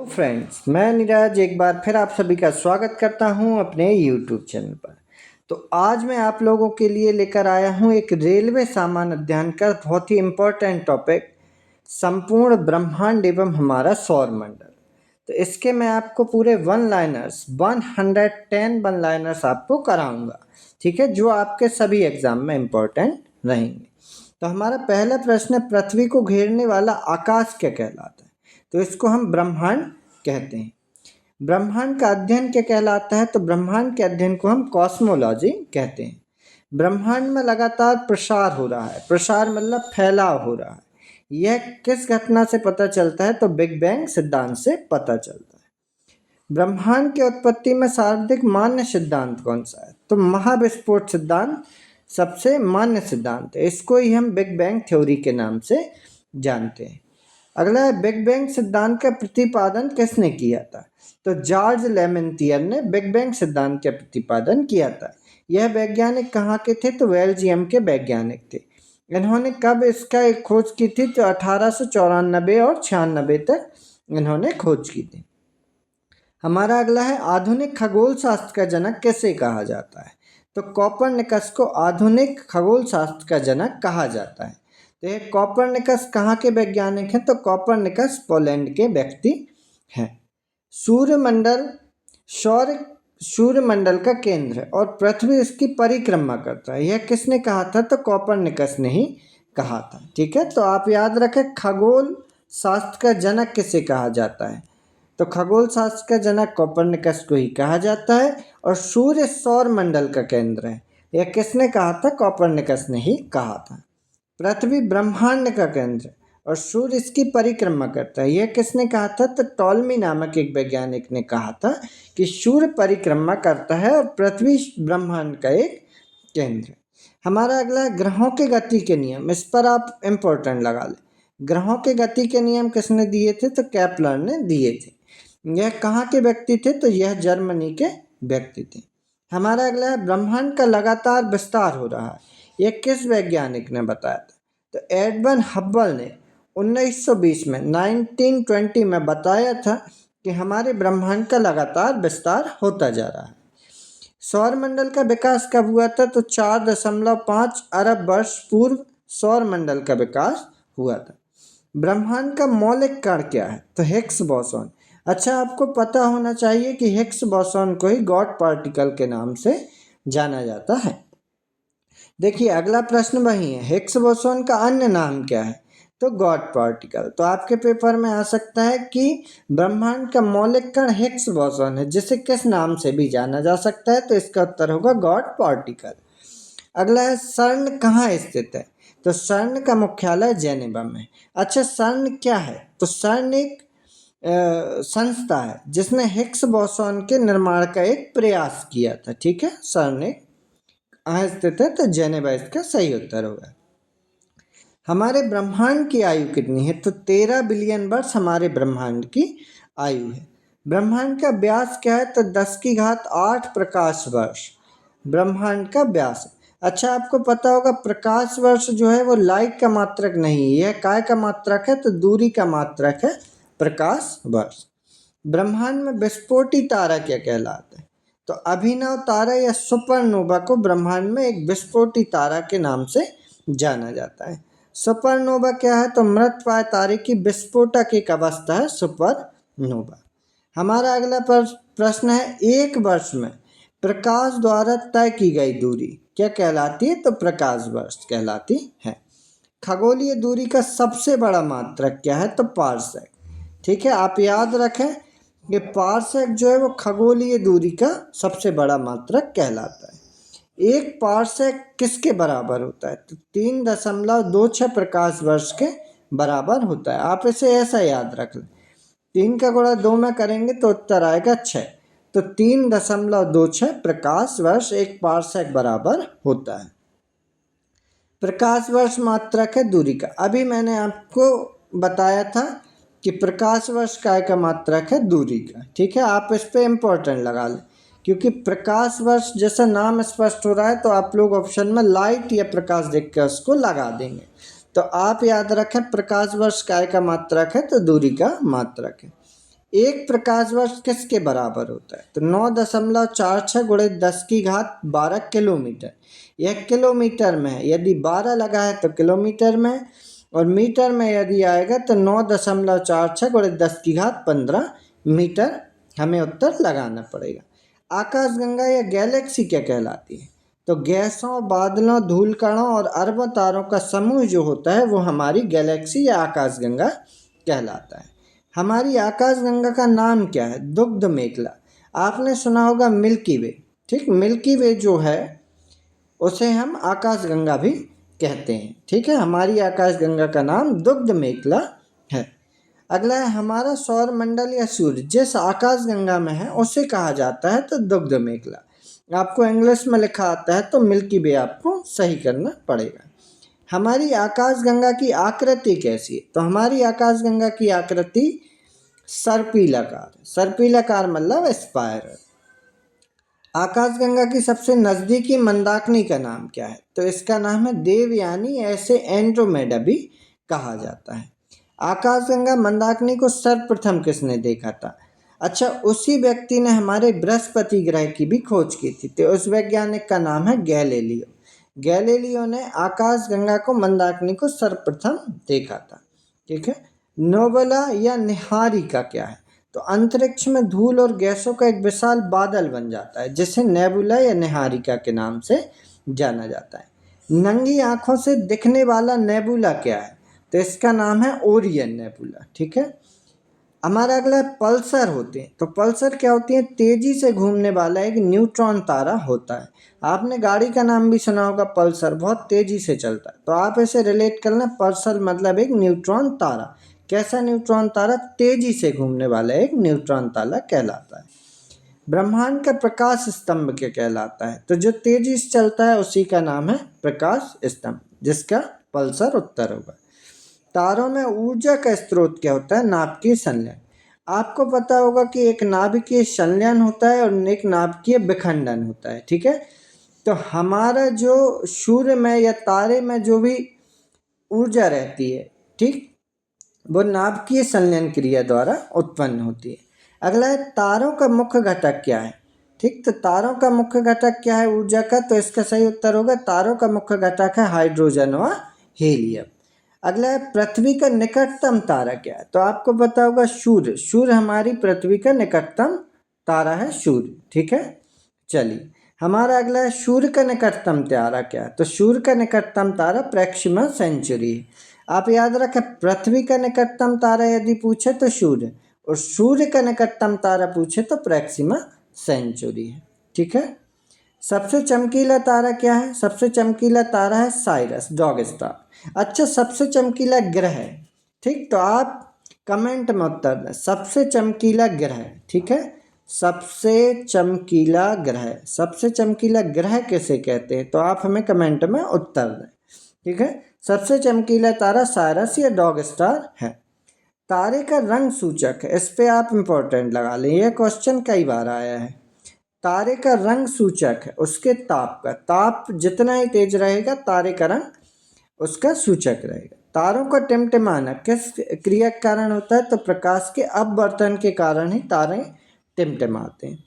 Friends, मैं नीरज एक बार फिर आप सभी का स्वागत करता हूं अपने YouTube चैनल पर। तो आज मैं आप लोगों के लिए लेकर आया हूं एक रेलवे सामान्य अध्ययन का बहुत ही इम्पोर्टेंट टॉपिक, संपूर्ण ब्रह्मांड एवं हमारा सौर मंडल। तो इसके मैं आपको पूरे 110 वन लाइनर्स आपको कराऊंगा, ठीक है, जो आपके सभी एग्जाम में इम्पोर्टेंट रहेंगे। तो हमारा पहला प्रश्न है, पृथ्वी को घेरने वाला आकाश क्या कहलाता है? तो इसको हम ब्रह्मांड कहते हैं। ब्रह्मांड का अध्ययन क्या कहलाता है? तो ब्रह्मांड के अध्ययन को हम कॉस्मोलॉजी कहते हैं। ब्रह्मांड में लगातार प्रसार हो रहा है, प्रसार मतलब फैलाव हो रहा है। यह किस घटना से पता चलता है? तो बिग बैंग सिद्धांत से पता चलता है। ब्रह्मांड की उत्पत्ति में सर्वाधिक मान्य सिद्धांत कौन सा है? तो महाविस्फोट सिद्धांत सबसे मान्य सिद्धांत है। इसको ही हम बिग बैंग थ्योरी के नाम से जानते हैं। अगला है, बिग बैंग सिद्धांत का प्रतिपादन किसने किया था? तो जॉर्ज लेमेंटियर ने बिग बैंग सिद्धांत का प्रतिपादन किया था। यह वैज्ञानिक कहाँ के थे? तो बेल्जियम के वैज्ञानिक थे। इन्होंने कब इसका एक खोज की थी? तो 1894 और 96 तक इन्होंने खोज की थी। हमारा अगला है, आधुनिक खगोल शास्त्र का जनक किसे कहा जाता है? तो कोपरनिकस को आधुनिक खगोल शास्त्र का जनक कहा जाता है। तो ये कोपरनिकस कहाँ के वैज्ञानिक हैं? तो कोपरनिकस पोलैंड के व्यक्ति हैं। सूर्यमंडल सूर्यमंडल का केंद्र है और पृथ्वी इसकी परिक्रमा करता है। यह किसने कहा था? तो कोपरनिकस ने ही कहा था। ठीक है, तो आप याद रखें, खगोल शास्त्र का जनक किसे कहा जाता है? तो खगोल शास्त्र का जनक कोपरनिकस को ही कहा जाता है। और सूर्य सौर मंडल का केंद्र है, यह किसने कहा था? कोपरनिकस ने ही कहा था। पृथ्वी ब्रह्मांड का केंद्र है और सूर्य इसकी परिक्रमा करता है, यह किसने कहा था? तो टॉलमी नामक एक वैज्ञानिक ने कहा था कि सूर्य परिक्रमा करता है और पृथ्वी ब्रह्मांड का एक केंद्र है। हमारा अगला, ग्रहों के गति के नियम, इस पर आप इम्पोर्टेंट लगा लें। ग्रहों के गति के नियम किसने दिए थे? तो केपलर ने दिए थे। यह कहाँ के व्यक्ति थे? तो यह जर्मनी के व्यक्ति थे। हमारा अगला है, ब्रह्मांड का लगातार विस्तार हो रहा है, यह किस वैज्ञानिक ने बताया था? तो एडवन हब्बल ने 1920 में 1920 में बताया था कि हमारे ब्रह्मांड का लगातार विस्तार होता जा रहा है। सौर मंडल का विकास कब हुआ था? तो 4.5 अरब वर्ष पूर्व सौर मंडल का विकास हुआ था। ब्रह्मांड का मौलिक कण क्या है? तो हिग्स बोसॉन। अच्छा, आपको पता होना चाहिए कि हिग्स बोसॉन को ही गॉड पार्टिकल के नाम से जाना जाता है। देखिए, अगला प्रश्न वही है, हिग्स बोसॉन का अन्य नाम क्या है? तो गॉड पार्टिकल। तो आपके पेपर में आ सकता है कि ब्रह्मांड का मौलिक कण हिग्स बोसॉन है, जिसे किस नाम से भी जाना जा सकता है? तो इसका उत्तर होगा गॉड पार्टिकल। अगला है, सर्न कहाँ स्थित है? तो सर्न का मुख्यालय जेनेवा में। अच्छा, सर्न क्या है? तो सर्न एक संस्था है जिसने हिग्स बोसॉन के निर्माण का एक प्रयास किया था। ठीक है, सर्न एक कहाँ स्थित है? तो जेनेवा इसका सही उत्तर होगा। हमारे ब्रह्मांड की आयु कितनी है? तो 13 बिलियन वर्ष हमारे ब्रह्मांड की आयु है। ब्रह्मांड का व्यास क्या है? तो 10⁸ प्रकाश वर्ष ब्रह्मांड का व्यास है। अच्छा, आपको पता होगा प्रकाश वर्ष जो है वो लाइट का मात्रक नहीं है, यह काय का मात्रक है? तो दूरी का मात्रक है प्रकाश वर्ष। ब्रह्मांड में विस्फोटी तारा क्या कहलाता है? तो अभिनव तारा या सुपरनोवा को ब्रह्मांड में एक विस्फोटी तारा के नाम से जाना जाता है। सुपरनोवा क्या है? तो मृतप्राय तारे की विस्फोटक एक अवस्था है सुपरनोवा। हमारा अगला प्रश्न है, एक वर्ष में प्रकाश द्वारा तय की गई दूरी क्या कहलाती है? तो प्रकाश वर्ष कहलाती है। खगोलीय दूरी का सबसे बड़ा मात्रक क्या है? तो पारसेक। ठीक है, आप याद रखें कि पारसेक जो है वो खगोलीय दूरी का सबसे बड़ा मात्रक कहलाता है। एक पारसेक किसके बराबर होता है? तो 3.26 प्रकाश वर्ष के बराबर होता है। आप इसे ऐसा याद रख लें, 3 का गुणा 2 में करेंगे तो उत्तर आएगा 6। तो 3.26 प्रकाश वर्ष एक पारसेक बराबर होता है। प्रकाश वर्ष मात्रक है दूरी का। अभी मैंने आपको बताया था कि प्रकाश वर्ष काय का मात्रक है? दूरी का। ठीक है, आप इस पे इम्पोर्टेंट लगा लें, क्योंकि प्रकाश वर्ष जैसा नाम स्पष्ट हो रहा है तो आप लोग ऑप्शन में लाइट या प्रकाश देख कर उसको लगा देंगे। तो आप याद रखें, प्रकाश वर्ष काय का मात्रक है? तो दूरी का मात्रक है। एक प्रकाश वर्ष किसके बराबर होता है? तो 9.46 गुणे 10 की घात 12 किलोमीटर। यह किलोमीटर में है, यदि 12 लगा है तो किलोमीटर में, और मीटर में यदि आएगा तो 9.46 गुणे 10 की घात 15 मीटर हमें उत्तर लगाना पड़ेगा। आकाशगंगा या गैलेक्सी क्या कहलाती है? तो गैसों, बादलों, धूल कणों और अरबों तारों का समूह जो होता है वो हमारी गैलेक्सी या आकाशगंगा कहलाता है। हमारी आकाशगंगा का नाम क्या है? दुग्ध मेखला। आपने सुना होगा मिल्की वे, ठीक, मिल्की वे जो है उसे हम आकाशगंगा भी कहते हैं, ठीक है। हमारी आकाशगंगा का नाम दुग्ध मेखला है। अगला है हमारा सौर मंडल या सूर्य जिस आकाशगंगा में है उसे कहा जाता है तो दुग्ध मेखला। आपको इंग्लिश में लिखा आता है तो मिल्की वे आपको सही करना पड़ेगा। हमारी आकाशगंगा की आकृति कैसी है? तो हमारी आकाशगंगा की आकृति सर्पिलाकार। सर्पिलाकार मतलब स्पाइरल। आकाशगंगा की सबसे नज़दीकी मंदाकिनी का नाम क्या है? तो इसका नाम है देवयानी, ऐसे एंड्रोमेडा भी कहा जाता है। आकाशगंगा मंदाकिनी को सर्वप्रथम किसने देखा था? अच्छा, उसी व्यक्ति ने हमारे बृहस्पति ग्रह की भी खोज की थी, तो उस वैज्ञानिक का नाम है गैलीलियो। गैलीलियो ने आकाशगंगा को मंदाकिनी को सर्वप्रथम देखा था, ठीक है। नोबला या निहारिका क्या है? तो अंतरिक्ष में धूल और गैसों का एक विशाल बादल बन जाता है जिसे नेबुला या निहारिका के नाम से जाना जाता है। नंगी आंखों से दिखने वाला नेबुला क्या है? तो इसका नाम है ओरियन नेबुला, ठीक है। हमारा अगला है पल्सर होते हैं। तो पल्सर क्या होती है? तेजी से घूमने वाला एक न्यूट्रॉन तारा होता है। आपने गाड़ी का नाम भी सुना होगा पल्सर, बहुत तेजी से चलता है, तो आप इसे रिलेट करना, पल्सर मतलब एक न्यूट्रॉन तारा। कैसा न्यूट्रॉन तारा? तेजी से घूमने वाला एक न्यूट्रॉन तारा कहलाता है। ब्रह्मांड का प्रकाश स्तंभ क्या कहलाता है? तो जो तेजी से चलता है उसी का नाम है प्रकाश स्तंभ, जिसका पल्सर उत्तर होगा। तारों में ऊर्जा का स्रोत क्या होता है? नाभिकीय संलयन। आपको पता होगा कि एक नाभिकीय संलयन होता है और एक नाभिकीय विखंडन होता है, ठीक है। तो हमारा जो सूर्य में या तारे में जो भी ऊर्जा रहती है, ठीक, वो नाभिकीय संलयन क्रिया द्वारा उत्पन्न होती है। अगला है तारों का मुख्य घटक क्या है? ठीक, तो तारों का मुख्य घटक क्या है ऊर्जा का? तो इसका सही उत्तर होगा तारों का मुख्य घटक है हाइड्रोजन व हीलियम। अगला है पृथ्वी का निकटतम तारा क्या है? तो आपको पता होगा सूर्य। सूर्य हमारी पृथ्वी का निकटतम तारा है, सूर्य, ठीक है। चलिए, हमारा अगला है सूर्य का निकटतम तारा क्या है? तो सूर्य का निकटतम तारा प्रैक्सिमा सेंचुरी है। आप याद रखें, पृथ्वी का निकटतम तारा यदि पूछे तो सूर्य, और सूर्य का निकटतम तारा पूछे तो प्रैक्सिमा सेंचुरी है, ठीक है। सबसे चमकीला तारा क्या है? सबसे चमकीला तारा है साइरस, डॉग स्टार। अच्छा, सबसे चमकीला ग्रह, ठीक, तो आप कमेंट में उत्तर दें सबसे चमकीला ग्रह, ठीक है। सबसे चमकीला ग्रह, सबसे चमकीला ग्रह किसे कहते हैं? तो आप हमें कमेंट में उत्तर दें, ठीक है। सबसे चमकीला तारा साइरस या डॉग स्टार है। तारे का रंग सूचक है, इस पे आप इम्पोर्टेंट लगा लें, यह क्वेश्चन कई बार आया है। तारे का रंग सूचक है उसके ताप का। ताप जितना ही तेज रहेगा तारे का रंग उसका सूचक रहेगा। तारों का टिमटिमाना किस क्रिया के कारण होता है? तो प्रकाश के अपवर्तन के कारण ही तारे टिमटिमाते हैं।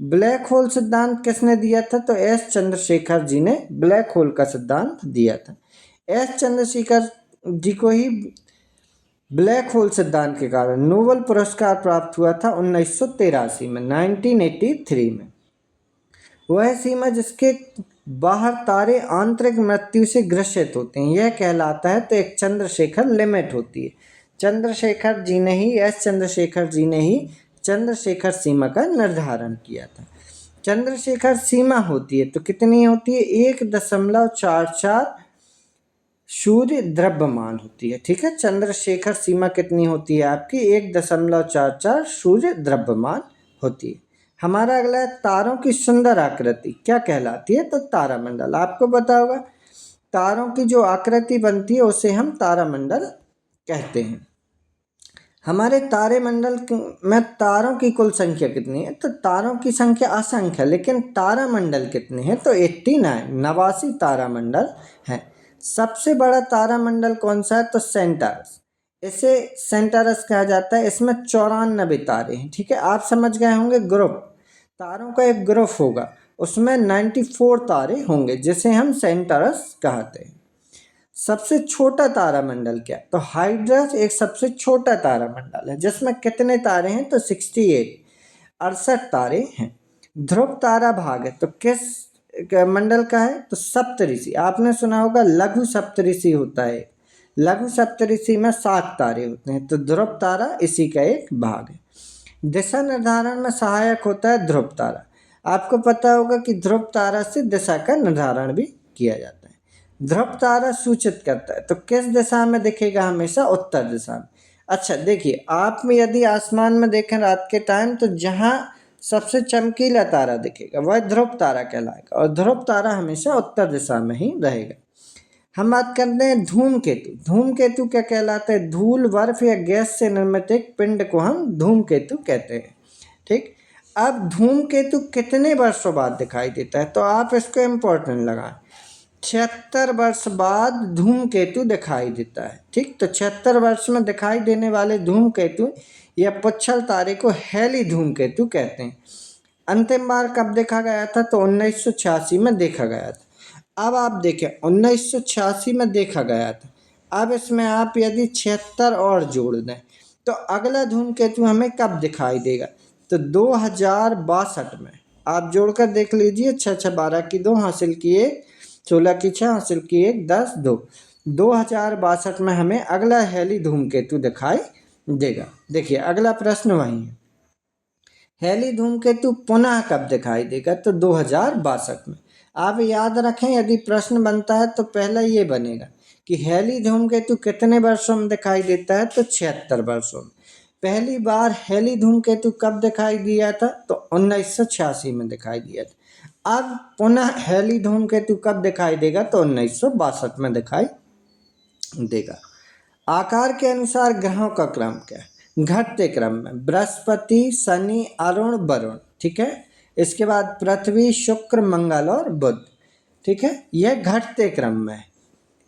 ब्लैक होल सिद्धांत किसने दिया था? तो एस चंद्रशेखर जी ने ब्लैक होल का सिद्धांत दिया था। एस चंद्रशेखर जी को ही ब्लैक होल सिद्धांत के कारण नोबेल पुरस्कार प्राप्त हुआ था 1983 में, 1983 में। वह सीमा जिसके बाहर तारे आंतरिक मृत्यु से ग्रसित होते हैं यह कहलाता है तो एक चंद्रशेखर लिमिट होती है। चंद्रशेखर जी ने ही, एस चंद्रशेखर जी ने ही चंद्रशेखर सीमा का निर्धारण किया था। चंद्रशेखर सीमा होती है तो कितनी होती है? 1.44 सूर्य द्रव्यमान होती है, ठीक है। चंद्रशेखर सीमा कितनी होती है आपकी? 1.44 सूर्य द्रव्यमान होती है। हमारा अगला है तारों की सुंदर आकृति क्या कहलाती है? तो तारामंडल। आपको पता होगा तारों की जो आकृति बनती है उसे हम तारामंडल कहते हैं। हमारे तारेमंडल में तारों की कुल संख्या कितनी है? तो तारों की संख्या असंख्य, लेकिन तारामंडल कितने हैं? तो 89 तारामंडल हैं। सबसे बड़ा तारामंडल कौन सा है? तो सेंटारस। इसे सेंटरस कहा जाता है। इसमें 94 तारे हैं, ठीक है। आप समझ गए होंगे ग्रुप, तारों का एक ग्रुप होगा, उसमें 94 तारे होंगे जिसे हम सेंटरस कहते हैं। सबसे छोटा तारामंडल क्या है? तो हाइड्रस एक सबसे छोटा तारामंडल है जिसमें कितने तारे हैं? तो 68, 68 तारे हैं। ध्रुव तारा भाग है तो किस मंडल का है? तो सप्तऋषि। आपने सुना होगा लघु सप्तऋषि होता है, लघु सप्तऋषि में 7 तारे होते हैं, तो ध्रुव तारा इसी का एक भाग है। दिशा निर्धारण में सहायक होता है ध्रुव तारा। आपको पता होगा कि ध्रुव तारा से दिशा का निर्धारण भी किया जाता है। ध्रुव तारा सूचित करता है तो किस दिशा में दिखेगा? हमेशा उत्तर दिशा में। अच्छा देखिए, आप में यदि आसमान में देखें रात के टाइम तो जहाँ सबसे चमकीला तारा दिखेगा वह ध्रुव तारा कहलाएगा, और ध्रुव तारा हमेशा उत्तर दिशा में ही रहेगा। हम बात करते हैं धूमकेतु। धूमकेतु क्या कहलाता है? धूल, बर्फ या गैस से निर्मित एक पिंड को हम धूमकेतु कहते हैं, ठीक। अब धूमकेतु कितने वर्षों बाद दिखाई देता है? तो आप इसको इम्पोर्टेंट लगाएं, 76 वर्ष बाद धूमकेतु दिखाई देता है, ठीक। तो 76 वर्ष में दिखाई देने वाले धूमकेतु या पुच्छल तारे को हेली धूमकेतु कहते हैं। अंतिम बार कब देखा गया था? तो 1986 में देखा गया था। अब आप देखें 1986 में देखा गया था, अब इसमें आप यदि 76 और जोड़ दें तो अगला धूमकेतु हमें कब दिखाई देगा? तो 2062 में। आप जोड़कर देख लीजिए, 6 6 12 की 2 हासिल की 1, 16 की 6 हासिल की 1, 10 2, 2062 में हमें अगला हेली धूमकेतु दिखाई देगा। देखिए अगला प्रश्न वही है, हेली धूमकेतु पुनः कब दिखाई देगा? तो 2062 में। आप याद रखें, यदि प्रश्न बनता है तो पहला ये बनेगा कि हेली धूमकेतु कितने वर्षों में दिखाई देता है? तो 76 वर्षों में। पहली बार हेली धूमकेतु कब दिखाई दिया था? तो 1986 में दिखाई दिया था। अब पुनः हेली धूमकेतु कब दिखाई देगा? तो 1962 में दिखाई देगा। आकार के अनुसार ग्रहों का क्रम क्या है? घटते क्रम में, बृहस्पति, शनि, अरुण, वरुण, ठीक है। इसके बाद पृथ्वी, शुक्र, मंगल और बुध, ठीक है। यह घटते क्रम में है,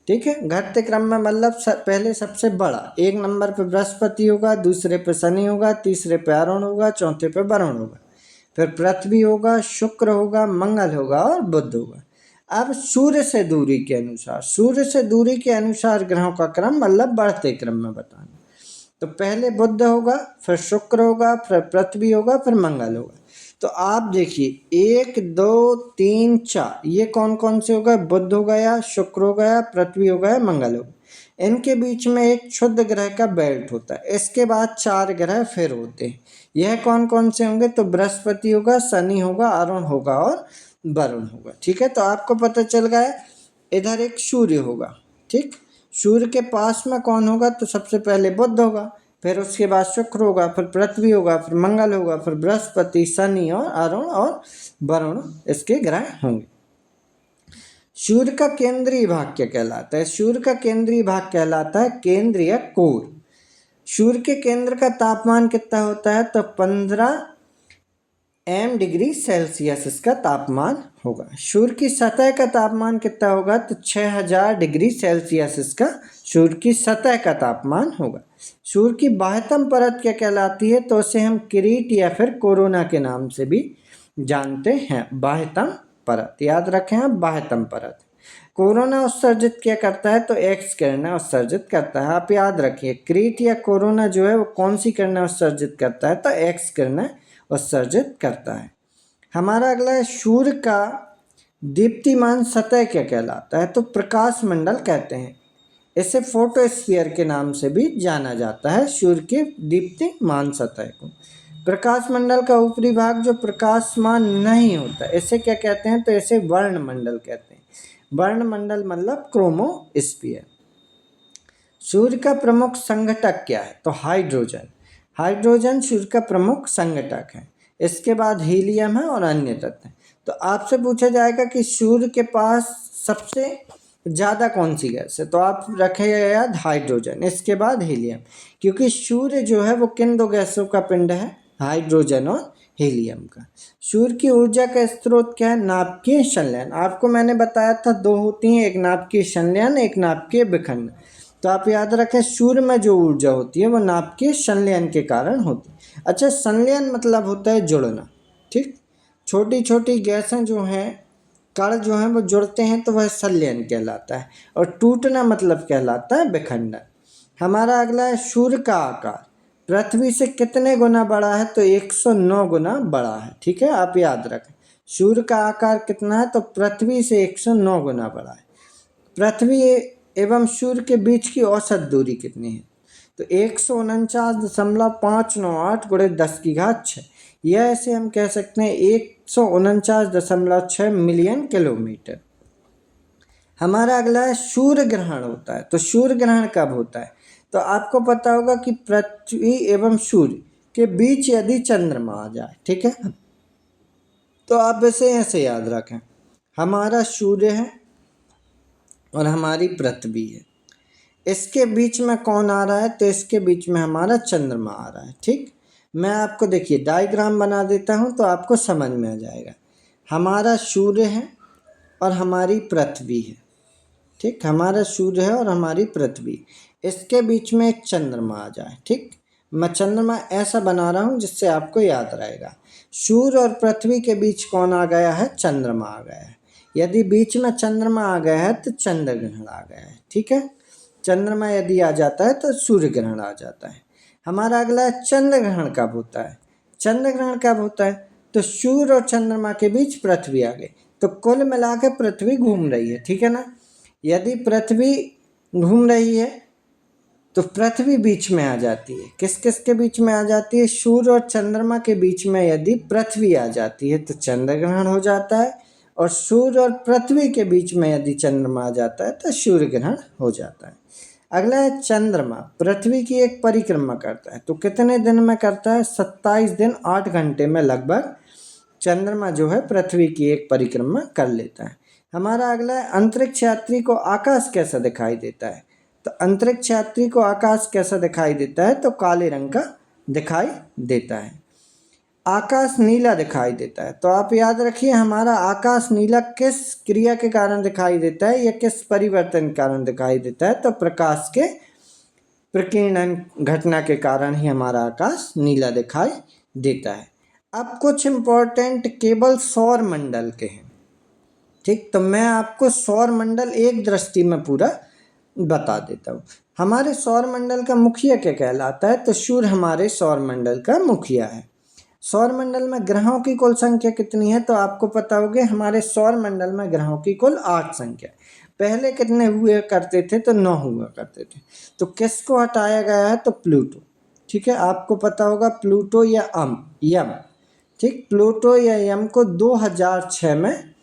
ठीक है। घटते क्रम में मतलब पहले सबसे बड़ा 1 नंबर पे बृहस्पति होगा, दूसरे पे शनि होगा, तीसरे पे अरुण होगा, चौथे पे वरुण होगा, फिर पृथ्वी होगा, शुक्र होगा, मंगल होगा और बुध होगा। अब सूर्य से दूरी के अनुसार, सूर्य से दूरी के अनुसार ग्रहों का क्रम मतलब बढ़ते क्रम में बताना। तो पहले बुध होगा, फिर शुक्र होगा, फिर पृथ्वी होगा, फिर मंगल होगा। तो आप देखिए 1 2 3 4 ये कौन कौन से हो गए? बुध हो गया, शुक्र हो गया, पृथ्वी हो गया, मंगल हो गया। इनके बीच में एक क्षुद्र ग्रह का बेल्ट होता है। इसके बाद 4 ग्रह फिर होते हैं। यह कौन कौन से होंगे? तो बृहस्पति होगा, शनि होगा, अरुण होगा और वरुण होगा, ठीक है। तो आपको पता चल गया। इधर एक सूर्य होगा, ठीक। सूर्य के पास में कौन होगा? तो सबसे पहले बुध होगा, फिर उसके बाद शुक्र होगा, फिर पृथ्वी होगा, फिर मंगल होगा, फिर बृहस्पति, शनि और अरुण और वरुण इसके ग्रह होंगे। सूर्य का केंद्रीय भाग क्या कहलाता है? सूर्य का केंद्रीय भाग कहलाता है केंद्रीय कोर। सूर्य के केंद्र का तापमान कितना होता है? तो 15 डिग्री सेल्सियस इसका तापमान होगा। सूर्य की सतह का तापमान कितना होगा? तो 6000 डिग्री सेल्सियस इसका सूर्य की सतह का तापमान होगा। सूर्य की बाह्यतम परत क्या कहलाती है? तो उसे हम किरीट या फिर कोरोना के नाम से भी जानते हैं। बाह्यतम परत याद रखें आप, बाह्यतम परत। कोरोना उत्सर्जित क्या करता है? तो एक्स किरणें उत्सर्जित करता है। आप याद रखिए, किरीट या कोरोना जो है वो कौन सी किरणें उत्सर्जित करता है? तो एक्स किरणें उत्सर्जित करता है। हमारा अगला है, सूर्य का दीप्तिमान सतह क्या कहलाता है? तो प्रकाश मंडल कहते हैं। इसे फोटोस्फीयर के नाम से भी जाना जाता है, सूर्य की दीप्तिमान सतह को। प्रकाश मंडल का ऊपरी भाग जो प्रकाशमान नहीं होता, इसे क्या कहते हैं? तो इसे वर्णमंडल कहते हैं। वर्णमंडल मतलब क्रोमोस्फीयर। सूर्य का प्रमुख संघटक क्या है? तो हाइड्रोजन। हाइड्रोजन सूर्य का प्रमुख संघटक है। इसके बाद हीलियम है और अन्य तत्व हैं। तो आपसे पूछा जाएगा कि सूर्य के पास सबसे ज़्यादा कौन सी गैस है? तो आप रखेगा याद हाइड्रोजन, इसके बाद हीलियम, क्योंकि सूर्य जो है वो किन 2 गैसों का पिंड है? हाइड्रोजन और हीलियम का। सूर्य की ऊर्जा का स्रोत क्या है? नाभिकीय संलयन। आपको मैंने बताया था 2 होती हैं, एक नाभिकीय संलयन, एक नाभिकीय विखंडन। तो आप याद रखें सूर्य में जो ऊर्जा होती है वो नाभिकीय संलयन के कारण होती है। अच्छा, संलयन मतलब होता है जुड़ना, ठीक। छोटी छोटी गैसें जो हैं, कण जो हैं वो जुड़ते हैं तो वह संलयन कहलाता है, और टूटना मतलब कहलाता है विखंडन। हमारा अगला है सूर्य का आकार पृथ्वी से कितने गुना बड़ा है, तो 109 गुना बड़ा है, ठीक है। आप याद रखें सूर्य का आकार कितना है, तो पृथ्वी से 109 गुना बड़ा है। पृथ्वी एवं सूर्य के बीच की औसत दूरी कितनी है, तो 149.598 गुणे 10⁻6। यह ऐसे हम कह सकते हैं 149.6 मिलियन किलोमीटर। हमारा अगला है सूर्य ग्रहण होता है, तो सूर्य ग्रहण कब होता है, तो आपको पता होगा कि पृथ्वी एवं सूर्य के बीच यदि चंद्रमा आ जाए, ठीक है, तो आप इसे ऐसे याद रखें, हमारा सूर्य है और हमारी पृथ्वी है, इसके बीच में कौन आ रहा है, तो इसके बीच में हमारा चंद्रमा आ रहा है, ठीक। मैं आपको देखिए डायग्राम बना देता हूँ तो आपको समझ में आ जाएगा। हमारा सूर्य है और हमारी पृथ्वी है, ठीक। हमारा सूर्य है और हमारी पृथ्वी, इसके बीच में एक चंद्रमा आ जाए, ठीक। मैं चंद्रमा ऐसा बना रहा हूँ जिससे आपको याद रहेगा। सूर्य और पृथ्वी के बीच कौन आ गया है, चंद्रमा आ गया है। यदि बीच में चंद्रमा आ गया है तो चंद्र ग्रहण आ गया है, ठीक है। चंद्रमा यदि आ जाता है तो सूर्य ग्रहण आ जाता है। हमारा अगला है चंद्र ग्रहण कब होता है। चंद्र ग्रहण कब होता है, तो सूर्य और चंद्रमा के बीच पृथ्वी आ गई, तो कुल मिला के पृथ्वी घूम रही है, ठीक है ना। यदि पृथ्वी घूम रही है तो पृथ्वी बीच में आ जाती है। किस किस के बीच में आ जाती है, सूर्य और चंद्रमा के बीच में यदि पृथ्वी आ जाती है तो चंद्र ग्रहण हो जाता है, और सूर्य और पृथ्वी के बीच में यदि चंद्रमा आ जाता है तो सूर्य ग्रहण हो जाता है। अगला है चंद्रमा पृथ्वी की एक परिक्रमा करता है, तो कितने दिन में करता है, 27 दिन 8 घंटे में लगभग चंद्रमा जो है पृथ्वी की एक परिक्रमा कर लेता है। हमारा अगला है अंतरिक्ष यात्री को आकाश कैसा दिखाई देता है, तो अंतरिक्ष यात्री को आकाश कैसा दिखाई देता है, तो काले रंग का दिखाई देता है। आकाश नीला दिखाई देता है, तो आप याद रखिए हमारा आकाश नीला किस क्रिया के कारण दिखाई देता है या किस परिवर्तन के कारण दिखाई देता है, तो प्रकाश के प्रकीर्णन घटना के कारण ही हमारा आकाश नीला दिखाई देता है। अब कुछ इम्पोर्टेंट केवल सौर मंडल के हैं, ठीक। तो मैं आपको सौर मंडल एक दृष्टि में पूरा बता देता हूँ। हमारे सौर मंडल का मुखिया क्या कहलाता है, तो सूर्य हमारे सौर मंडल का मुखिया है। सौर मंडल में ग्रहों की कुल संख्या कितनी है, तो आपको पता होगा हमारे सौर मंडल में ग्रहों की कुल 8 संख्या। पहले कितने हुए करते थे, तो 9 हुआ करते थे। तो किसको हटाया गया है, तो प्लूटो, ठीक है। आपको पता होगा प्लूटो या यम, ठीक। प्लूटो या यम को 2006 में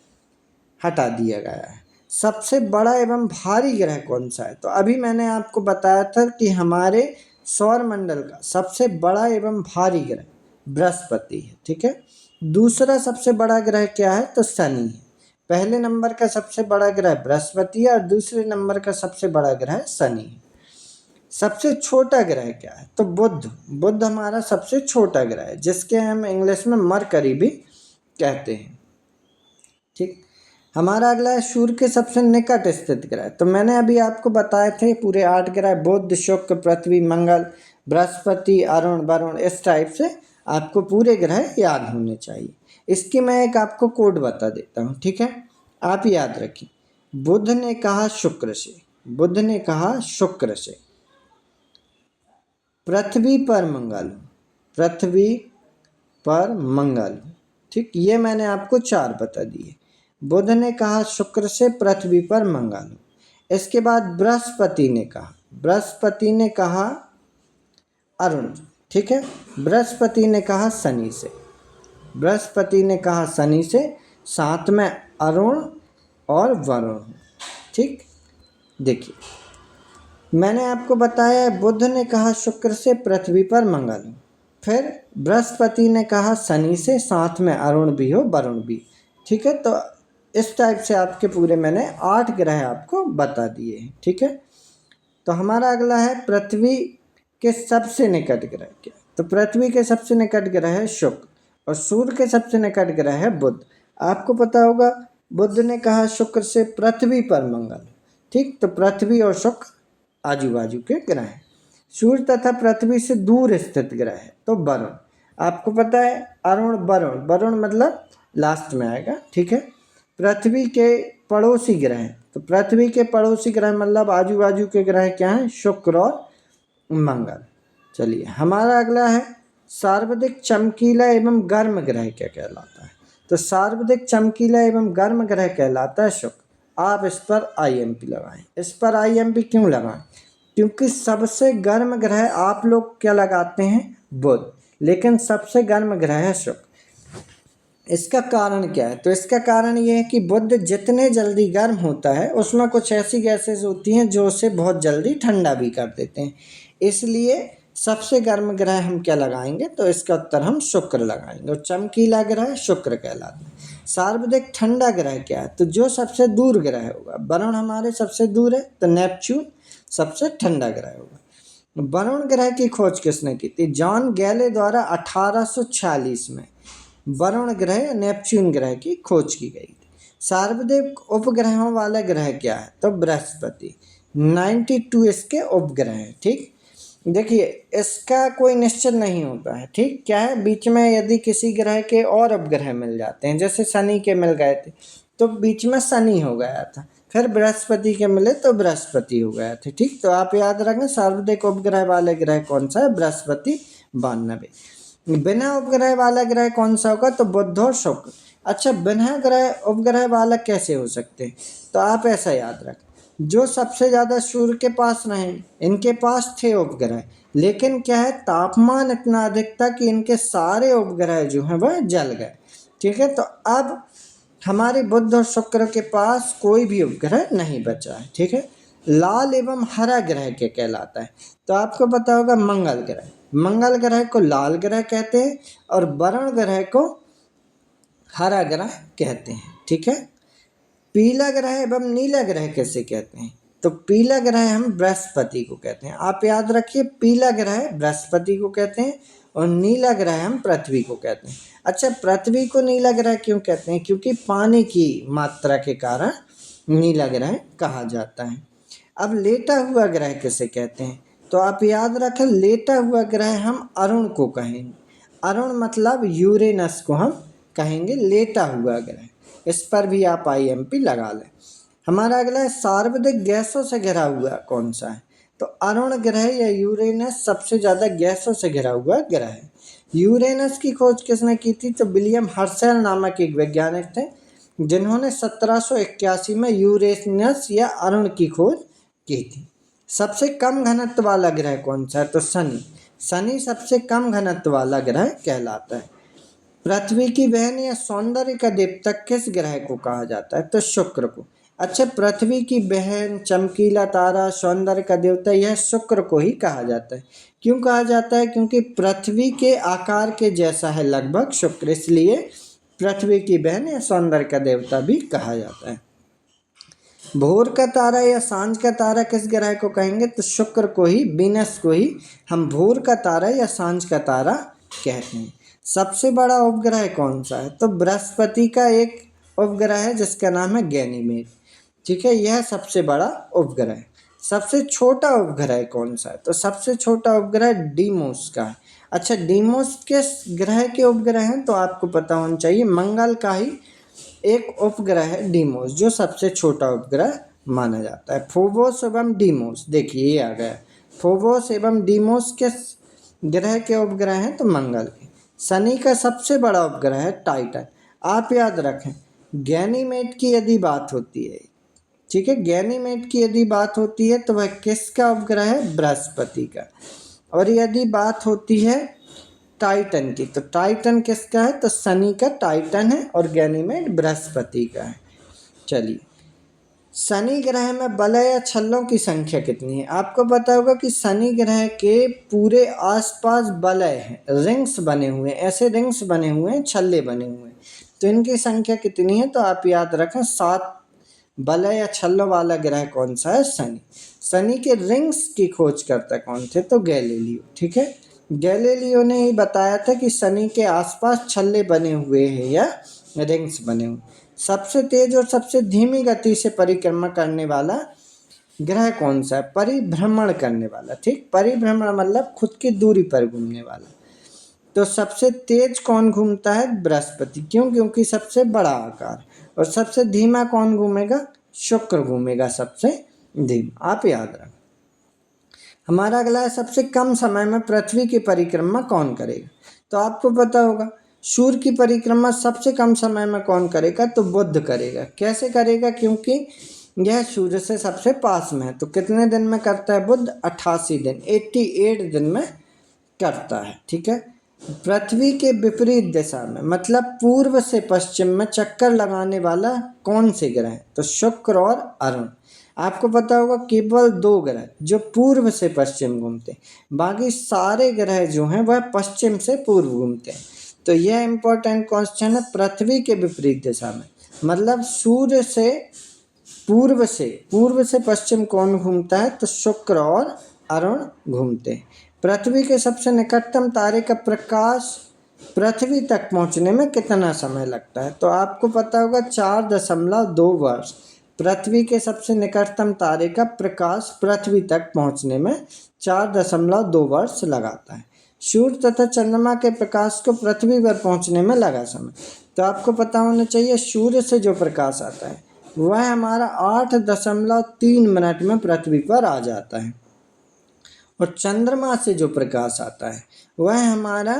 हटा दिया गया है। सबसे बड़ा एवं भारी ग्रह कौन सा है, तो अभी मैंने आपको बताया था कि हमारे सौर मंडल का सबसे बड़ा एवं भारी ग्रह बृहस्पति है, ठीक है। दूसरा सबसे बड़ा ग्रह क्या है, तो शनि है। पहले नंबर का सबसे बड़ा ग्रह बृहस्पति है और दूसरे नंबर का सबसे बड़ा ग्रह शनि है। सबसे छोटा ग्रह क्या है, तो बुध हमारा सबसे छोटा ग्रह है, जिसके हम इंग्लिश में मरकरी भी कहते हैं, ठीक। हमारा अगला है सूर्य के सबसे निकट स्थित ग्रह, तो मैंने अभी आपको बताए थे पूरे 8 ग्रह, बुध शुक्र पृथ्वी मंगल बृहस्पति अरुण वरुण, इस टाइप से आपको पूरे ग्रह याद होने चाहिए। इसकी मैं एक आपको कोड बता देता हूँ, ठीक है। आप याद रखिए, बुध ने कहा शुक्र से, बुध ने कहा शुक्र से पृथ्वी पर मंगल, पृथ्वी पर मंगल, ठीक। ये मैंने आपको 4 बता दिए। बुध ने कहा शुक्र से पृथ्वी पर मंगल। इसके बाद बृहस्पति ने कहा, बृहस्पति ने कहा अरुण, ठीक है। बृहस्पति ने कहा शनि से, बृहस्पति ने कहा शनि से, साथ में अरुण और वरुण, ठीक। देखिए मैंने आपको बताया बुध ने कहा शुक्र से पृथ्वी पर मंगल, फिर बृहस्पति ने कहा शनि से, साथ में अरुण भी हो वरुण भी, ठीक है। तो इस टाइप से आपके पूरे मैंने 8 ग्रह आपको बता दिए हैं, ठीक है। तो हमारा अगला है पृथ्वी के सबसे निकट ग्रह क्या, तो पृथ्वी के सबसे निकट ग्रह है शुक्र और सूर्य के सबसे निकट ग्रह है बुध। आपको पता होगा बुध ने कहा शुक्र से पृथ्वी पर मंगल, ठीक। तो पृथ्वी और शुक्र आजू बाजू के ग्रह हैं। सूर्य तथा पृथ्वी से दूर स्थित ग्रह है तो वरुण। आपको पता है अरुण वरुण, वरुण मतलब लास्ट में आएगा, ठीक है। पृथ्वी के पड़ोसी ग्रह, तो पृथ्वी के पड़ोसी ग्रह मतलब आजू बाजू के ग्रह क्या हैं, शुक्र और मंगल। चलिए हमारा अगला है सर्वाधिक चमकीला एवं गर्म ग्रह क्या कहलाता है। तो सर्वाधिक चमकीला एवं गर्म ग्रह कहलाता है शुक्र। आप इस पर IMP लगाएं। इस पर IMP क्यों लगाएं, क्योंकि सबसे गर्म ग्रह आप लोग क्या लगाते हैं, बुध, लेकिन सबसे गर्म ग्रह है शुक्र। इसका कारण क्या है, तो इसका कारण ये है कि बुध जितने जल्दी गर्म होता है उसमें कुछ ऐसी गैसेस होती हैं जो उसे बहुत जल्दी ठंडा भी कर देते हैं, इसलिए सबसे गर्म ग्रह हम क्या लगाएंगे, तो इसका उत्तर हम शुक्र लगाएंगे। और चमकीला ग्रह शुक्र कहलाता है। सर्वाधिक ठंडा ग्रह क्या है, तो जो सबसे दूर ग्रह होगा, वरुण हमारे सबसे दूर है तो नेपच्यून सबसे ठंडा ग्रह होगा। वरुण ग्रह की खोज किसने की थी, जॉन गैले द्वारा 1846 में वरुण ग्रह नेपच्यून ग्रह की खोज की गई थी। सर्वाधिक उपग्रहों वाला ग्रह क्या है, तो बृहस्पति, 92 इसके उपग्रह हैं, ठीक। देखिए इसका कोई निश्चित नहीं होता है, ठीक। क्या है, बीच में यदि किसी ग्रह के और उपग्रह मिल जाते हैं, जैसे शनि के मिल गए थे तो बीच में शनि हो गया था, फिर बृहस्पति के मिले तो बृहस्पति हो गया था, ठीक। तो आप याद रखें सर्वाधिक उपग्रह वाले ग्रह कौन सा है, बृहस्पति 92। बिना उपग्रह वाला ग्रह कौन सा होगा, तो बुध और शुक्र। अच्छा बिना ग्रह उपग्रह वाला कैसे हो सकते हैं, तो आप ऐसा याद रखें, जो सबसे ज़्यादा सूर्य के पास रहे, इनके पास थे उपग्रह, लेकिन क्या है तापमान इतना अधिक था कि इनके सारे उपग्रह जो हैं वह जल गए, ठीक है। तो अब हमारे बुध और शुक्र के पास कोई भी उपग्रह नहीं बचा है, ठीक है। लाल एवं हरा ग्रह क्या कहलाता है, तो आपको पता होगा मंगल ग्रह। मंगल ग्रह को लाल ग्रह कहते हैं और वरुण ग्रह को हरा ग्रह कहते हैं, ठीक है। पीला ग्रह एवं नीला ग्रह कैसे कहते हैं, तो पीला ग्रह हम बृहस्पति को कहते हैं। आप याद रखिए पीला ग्रह बृहस्पति को कहते हैं और नीला ग्रह हम पृथ्वी को कहते हैं। अच्छा पृथ्वी को नीला ग्रह क्यों कहते हैं, क्योंकि पानी की मात्रा के कारण नीला ग्रह कहा जाता है। अब लेटा हुआ ग्रह किसे कहते हैं, तो आप याद रखें लेटा हुआ ग्रह हम अरुण को कहेंगे। अरुण मतलब यूरेनस को हम कहेंगे लेटा हुआ ग्रह। इस पर भी आप IMP लगा लें। हमारा अगला है सर्वाधिक गैसों से घिरा हुआ कौन सा है, तो अरुण ग्रह या यूरेनस सबसे ज़्यादा गैसों से घिरा हुआ ग्रह है। यूरेनस की खोज किसने की थी, तो विलियम हर्शेल नामक एक वैज्ञानिक थे जिन्होंने 1781 में यूरेनस या अरुण की खोज की थी। सबसे कम घनत्व वाला ग्रह कौन सा है, तो शनि। शनि सबसे कम घनत्व वाला ग्रह कहलाता है। पृथ्वी की बहन या सौंदर्य का देवता किस ग्रह को कहा जाता है, तो शुक्र को। अच्छा पृथ्वी की बहन, चमकीला तारा, सौंदर्य का देवता, यह शुक्र को ही कहा जाता है। क्यों कहा जाता है, क्योंकि पृथ्वी के आकार के जैसा है लगभग शुक्र, इसलिए पृथ्वी की बहन या सौंदर्य का देवता भी कहा जाता है। भोर का तारा या सांझ का तारा किस ग्रह को कहेंगे, तो शुक्र को ही, वीनस को ही हम भोर का तारा या सांझ का तारा कहते हैं। सबसे बड़ा उपग्रह कौन सा है, तो बृहस्पति का एक उपग्रह है जिसका नाम है गैनीमेड, ठीक है। यह सबसे बड़ा उपग्रह है। सबसे छोटा उपग्रह कौन सा है, तो सबसे छोटा उपग्रह डीमोस का है। अच्छा डीमोस किस ग्रह के उपग्रह हैं, तो आपको पता होना चाहिए मंगल का ही एक उपग्रह है डीमोस, जो सबसे छोटा उपग्रह माना जाता है। फोबोस एवं डीमोस, देखिए ये आ गया, फोबोस एवं डीमोस किस ग्रह के उपग्रह हैं, तो मंगल के। शनि का सबसे बड़ा उपग्रह है टाइटन। आप याद रखें गैनीमेड की यदि बात होती है, ठीक है, गैनीमेड की यदि बात होती है तो वह किसका उपग्रह है, बृहस्पति का। और यदि बात होती है टाइटन की, तो टाइटन किसका है, तो शनि का टाइटन है और गैनीमेड बृहस्पति का है। चलिए शनि ग्रह में वलय या छल्लों की संख्या कितनी है, आपको पता होगा कि शनि ग्रह के पूरे आसपास वलय हैं, रिंग्स बने हुए हैं, ऐसे रिंग्स बने हुए हैं, छल्ले बने हुए हैं, तो इनकी संख्या कितनी है, तो आप याद रखें 7 वलय या छल्लों वाला ग्रह कौन सा है, शनि। शनि के रिंग्स की खोज करता कौन थे, तो गैलीलियो, ठीक है। गैलीलियो ने ही बताया था कि शनि के आसपास छल्ले बने हुए हैं या रिंग्स बने हुए। सबसे तेज और सबसे धीमी गति से परिक्रमा करने वाला ग्रह कौन सा है? परिभ्रमण करने वाला, ठीक, परिभ्रमण मतलब खुद की दूरी पर घूमने वाला। तो सबसे तेज कौन घूमता है? बृहस्पति। क्यों? क्योंकि सबसे बड़ा आकार। और सबसे धीमा कौन घूमेगा? शुक्र घूमेगा सबसे धीमा, आप याद रखें। हमारा अगला है, सबसे कम समय में पृथ्वी की परिक्रमा कौन करेगा? तो आपको पता होगा, सूर्य की परिक्रमा सबसे कम समय में कौन करेगा? तो बुध करेगा। कैसे करेगा? क्योंकि यह सूर्य से सबसे पास में है। तो कितने दिन में करता है बुध? 88 दिन, 88 दिन में करता है, ठीक है। पृथ्वी के विपरीत दिशा में, मतलब पूर्व से पश्चिम में चक्कर लगाने वाला कौन से ग्रह है? तो शुक्र और अरुण। आपको पता होगा केवल 2 ग्रह जो पूर्व से पश्चिम घूमते हैं, बाकी सारे ग्रह जो हैं वह पश्चिम से पूर्व घूमते हैं। तो यह इंपॉर्टेंट क्वेश्चन है, पृथ्वी के विपरीत दिशा में, मतलब सूर्य से पूर्व से पश्चिम कौन घूमता है? तो शुक्र और अरुण घूमते हैं। पृथ्वी के सबसे निकटतम तारे का प्रकाश पृथ्वी तक पहुंचने में कितना समय लगता है? तो आपको पता होगा 4.2 वर्ष पृथ्वी के सबसे निकटतम तारे का प्रकाश पृथ्वी तक पहुंचने में 4.2 वर्ष लगाता है। सूर्य तथा चंद्रमा के प्रकाश को पृथ्वी पर पहुंचने में लगा समय, तो आपको पता होना चाहिए सूर्य से जो प्रकाश आता है वह हमारा 8.3 मिनट में पृथ्वी पर आ जाता है, और चंद्रमा से जो प्रकाश आता है वह हमारा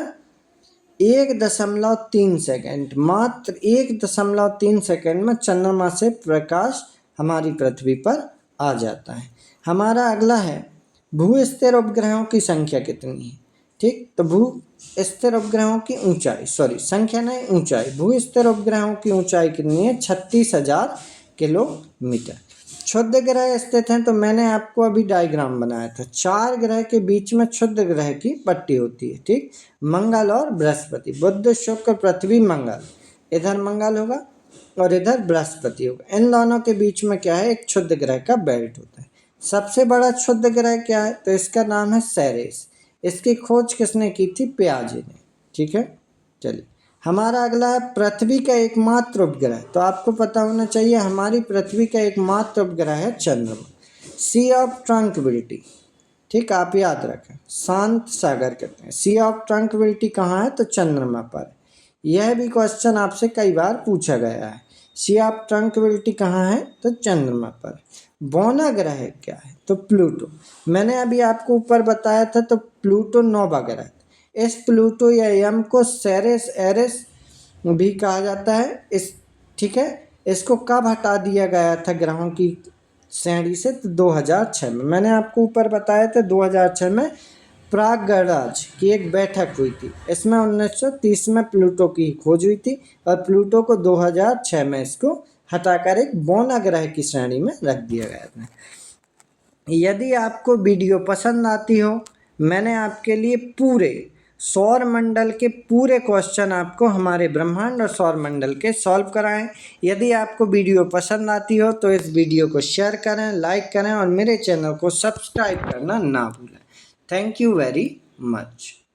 1.3 सेकेंड, मात्र 1.3 सेकेंड में चंद्रमा से प्रकाश हमारी पृथ्वी पर आ जाता है। हमारा अगला है, भू स्थिर उपग्रहों की संख्या कितनी है? ठीक, तो भू स्थिर उपग्रहों की ऊंचाई, संख्या नहीं, ऊंचाई। भू स्थिर उपग्रहों की ऊंचाई कितनी है? 36,000 किलोमीटर। क्षुद्र ग्रह स्थित हैं, तो मैंने आपको अभी डायग्राम बनाया था। 4 ग्रह के बीच में क्षुद्र ग्रह की पट्टी होती है, ठीक, मंगल और बृहस्पति, बुध शुक्र पृथ्वी मंगल, इधर मंगल होगा और इधर बृहस्पति होगा। इन दोनों के बीच में क्या है? एक क्षुद्र ग्रह का बेल्ट होता है। सबसे बड़ा क्षुद्र ग्रह क्या है? तो इसका नाम है सेरेस। इसकी खोज किसने की थी? पियाजे ने, ठीक है। चलिए, हमारा अगला है, पृथ्वी का एकमात्र उपग्रह। तो आपको पता होना चाहिए हमारी पृथ्वी का एकमात्र उपग्रह है चंद्रमा, सी ऑफ ट्रंक्विलिटी, ठीक, आप याद रखें, शांत सागर कहते हैं। सी ऑफ ट्रंक्विलिटी कहाँ है? तो चंद्रमा पर। यह भी क्वेश्चन आपसे कई बार पूछा गया है, सी ऑफ ट्रंक्विलिटी कहाँ है? तो चंद्रमा पर। बौना ग्रह क्या है? तो प्लूटो। मैंने अभी आपको ऊपर बताया था, तो प्लूटो 9वां ग्रह। इस प्लूटो या यम को सेरेस एरेस भी कहा जाता है। इस, ठीक है, इसको कब हटा दिया गया था ग्रहों की श्रेणी से? तो 2006 में। मैंने आपको ऊपर बताया था 2006 में प्राग गणराज्य की एक बैठक हुई थी। इसमें 1930 में प्लूटो की खोज हुई थी, और प्लूटो को 2006 में इसको हटाकर एक बौना ग्रह की श्रेणी में रख दिया गया था। यदि आपको वीडियो पसंद आती हो, मैंने आपके लिए पूरे सौर मंडल के पूरे क्वेश्चन आपको हमारे ब्रह्मांड और सौर मंडल के सॉल्व कराएं। यदि आपको वीडियो पसंद आती हो तो इस वीडियो को शेयर करें, लाइक करें और मेरे चैनल को सब्सक्राइब करना ना भूलें। Thank you very much.